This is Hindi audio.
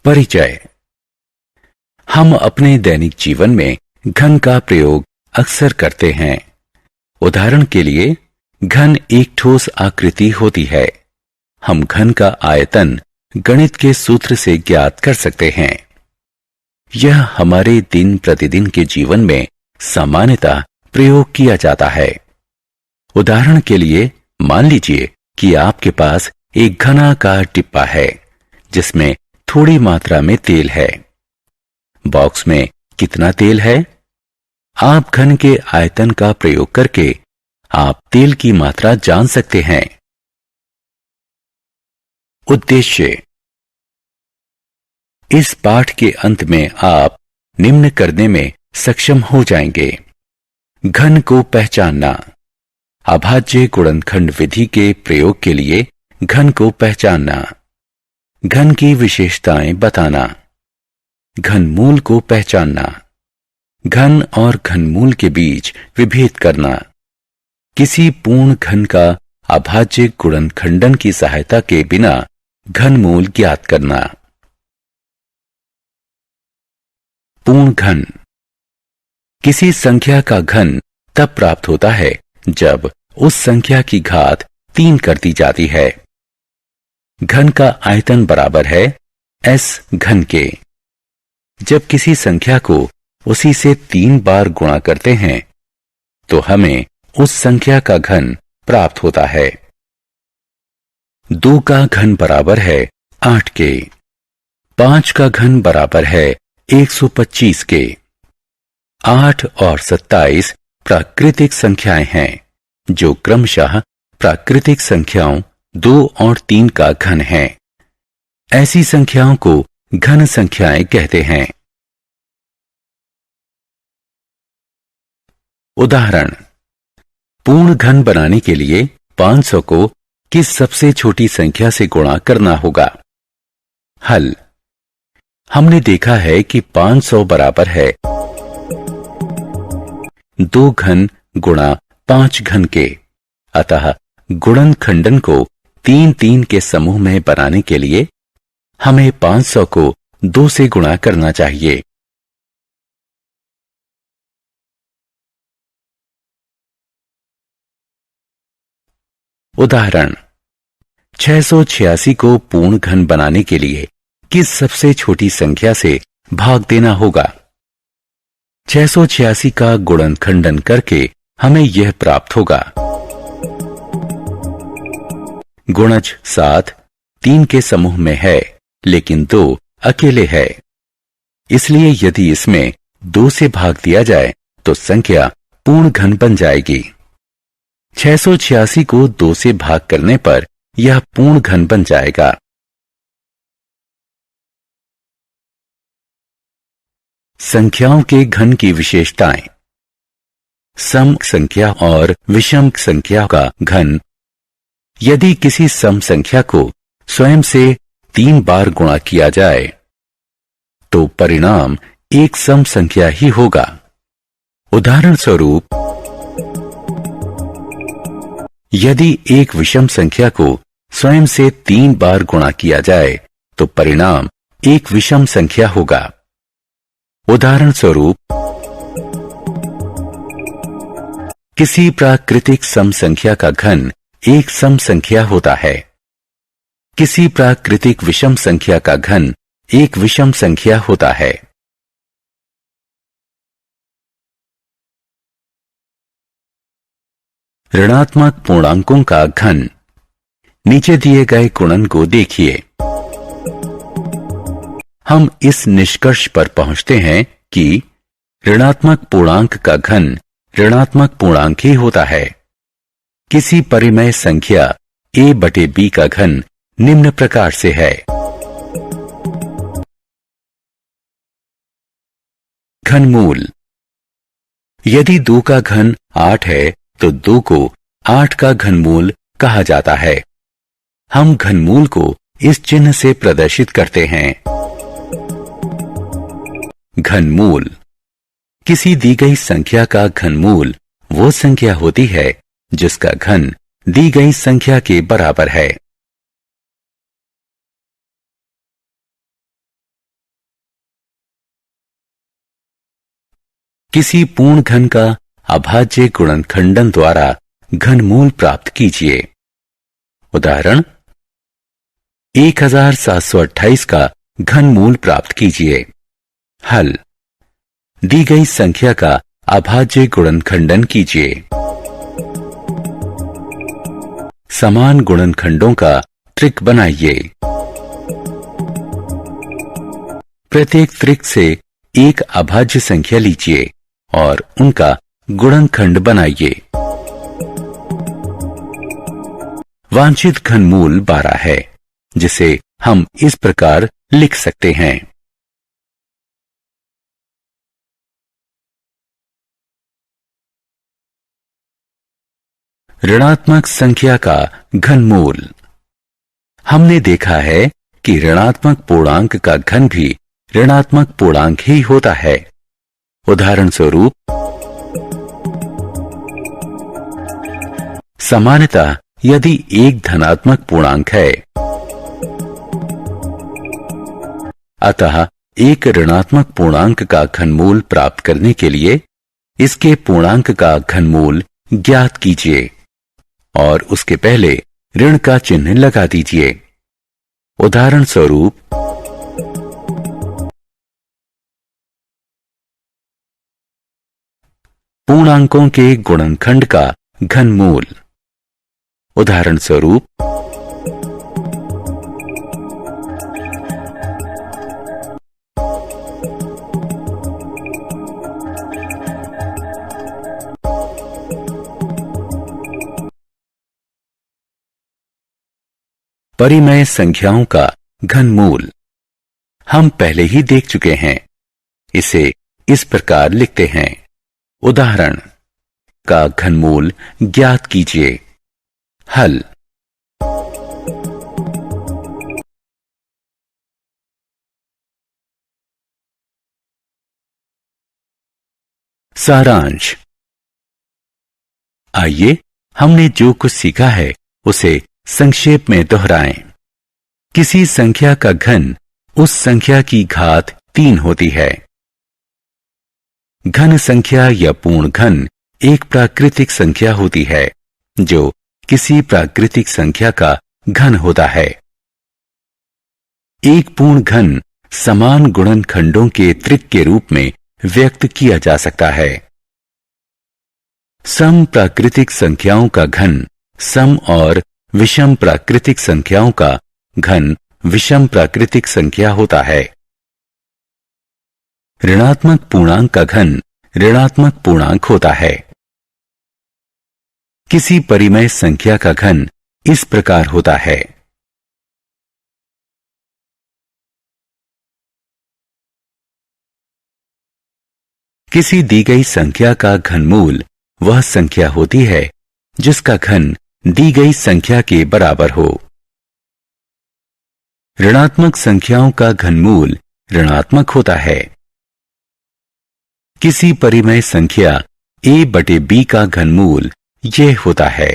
परिचय। हम अपने दैनिक जीवन में घन का प्रयोग अक्सर करते हैं। उदाहरण के लिए, घन एक ठोस आकृति होती है। हम घन का आयतन गणित के सूत्र से ज्ञात कर सकते हैं। यह हमारे दिन प्रतिदिन के जीवन में सामान्यतः प्रयोग किया जाता है। उदाहरण के लिए, मान लीजिए कि आपके पास एक घनाकार डिब्बा है जिसमें थोड़ी मात्रा में तेल है। बॉक्स में कितना तेल है? आप घन के आयतन का प्रयोग करके आप तेल की मात्रा जान सकते हैं। उद्देश्य। इस पाठ के अंत में आप निम्न करने में सक्षम हो जाएंगे: घन को पहचानना, अभाज्य गुणनखंड विधि के प्रयोग के लिए घन को पहचानना, घन की विशेषताएं बताना, घनमूल को पहचानना, घन और घनमूल के बीच विभेद करना, किसी पूर्ण घन का अभाज्य गुणनखंडन की सहायता के बिना घनमूल ज्ञात करना। पूर्ण घन। किसी संख्या का घन तब प्राप्त होता है जब उस संख्या की घात 3 कर दी जाती है। घन का आयतन बराबर है s घन के। जब किसी संख्या को उसी से 3 बार गुणा करते हैं तो हमें उस संख्या का घन प्राप्त होता है। 2 का घन बराबर है 8 के। 5 का घन बराबर है 125 के। 8 और 27 प्राकृतिक संख्याएं हैं जो क्रमशः प्राकृतिक संख्याओं 2 और 3 का घन है। ऐसी संख्याओं को घन संख्याएं कहते हैं। उदाहरण। पूर्ण घन बनाने के लिए 500 को किस सबसे छोटी संख्या से गुणा करना होगा? हल। हमने देखा है कि 500 बराबर है 2 घन गुणा 5 घन के। अतः गुणनखंडन को 3-3 के समूह में बनाने के लिए हमें 500 को 2 से गुणा करना चाहिए। उदाहरण। 686 को पूर्ण घन बनाने के लिए किस सबसे छोटी संख्या से भाग देना होगा? 686 का गुणनखंडन करके हमें यह प्राप्त होगा: गुणज 7 3 के समूह में है लेकिन 2 अकेले है। इसलिए यदि इसमें 2 से भाग दिया जाए तो संख्या पूर्ण घन बन जाएगी। 686 को 2 से भाग करने पर यह पूर्ण घन बन जाएगा। संख्याओं के घन की विशेषताएं। सम संख्या और विषम संख्या का घन। यदि किसी सम संख्या को स्वयं से 3 बार गुणा किया जाए तो परिणाम एक सम संख्या ही होगा। उदाहरण स्वरूप, यदि एक विषम संख्या को स्वयं से 3 बार गुणा किया जाए तो परिणाम एक विषम संख्या होगा। उदाहरण स्वरूप, किसी प्राकृतिक सम संख्या का घन एक सम संख्या होता है। किसी प्राकृतिक विषम संख्या का घन एक विषम संख्या होता है। ऋणात्मक पूर्णांकों का घन। नीचे दिए गए गुणन को देखिए। हम इस निष्कर्ष पर पहुंचते हैं कि ऋणात्मक पूर्णांक का घन ऋणात्मक पूर्णांक ही होता है। किसी परिमेय संख्या a/b का घन निम्न प्रकार से है: घनमूल। यदि 2 का घन 8 है तो 2 को 8 का घनमूल कहा जाता है। हम घनमूल को इस चिन्ह से प्रदर्शित करते हैं। घनमूल। किसी दी गई संख्या का घनमूल वो संख्या होती है जिसका घन दी गई संख्या के बराबर है। किसी पूर्ण घन का अभाज्य गुणनखंडन द्वारा घनमूल प्राप्त कीजिए। उदाहरण 1728 का घनमूल प्राप्त कीजिए। हल दी गई संख्या का अभाज्य गुणनखंडन कीजिए। समान गुणनखंडों का त्रिक बनाइए। प्रत्येक त्रिक से एक अभाज्य संख्या लीजिए और उनका गुणनखंड बनाइए। वांछित घनमूल 12 है, जिसे हम इस प्रकार लिख सकते हैं। ऋणात्मक संख्या का घनमूल। हमने देखा है कि ऋणात्मक पूर्णांक का घन भी ऋणात्मक पूर्णांक ही होता है। उदाहरण स्वरूप सामान्यतः यदि एक धनात्मक पूर्णांक है, अतः एक ऋणात्मक पूर्णांक का घनमूल प्राप्त करने के लिए इसके पूर्णांक का घनमूल ज्ञात कीजिए और उसके पहले ऋण का चिन्ह लगा दीजिए। उदाहरण स्वरूप पूर्णांकों के गुणनखंड का घनमूल। उदाहरण स्वरूप परिमेय संख्याओं का घनमूल हम पहले ही देख चुके हैं। इसे इस प्रकार लिखते हैं। उदाहरण का घनमूल ज्ञात कीजिए। हल सारांश। आइए हमने जो कुछ सीखा है उसे संक्षेप में दोहराएं। किसी संख्या का घन उस संख्या की घात 3 होती है। घन संख्या या पूर्ण घन एक प्राकृतिक संख्या होती है जो किसी प्राकृतिक संख्या का घन होता है। एक पूर्ण घन समान गुणनखंडों के त्रिक के रूप में व्यक्त किया जा सकता है। सम प्राकृतिक संख्याओं का घन सम और विषम प्राकृतिक संख्याओं का घन विषम प्राकृतिक संख्या होता है। ऋणात्मक पूर्णांक का घन ऋणात्मक पूर्णांक होता है। किसी परिमेय संख्या का घन इस प्रकार होता है। किसी दी गई संख्या का घनमूल वह संख्या होती है जिसका घन दी गई संख्या के बराबर हो। ऋणात्मक संख्याओं का घनमूल ऋणात्मक होता है। किसी परिमेय संख्या a/b का घनमूल यह होता है।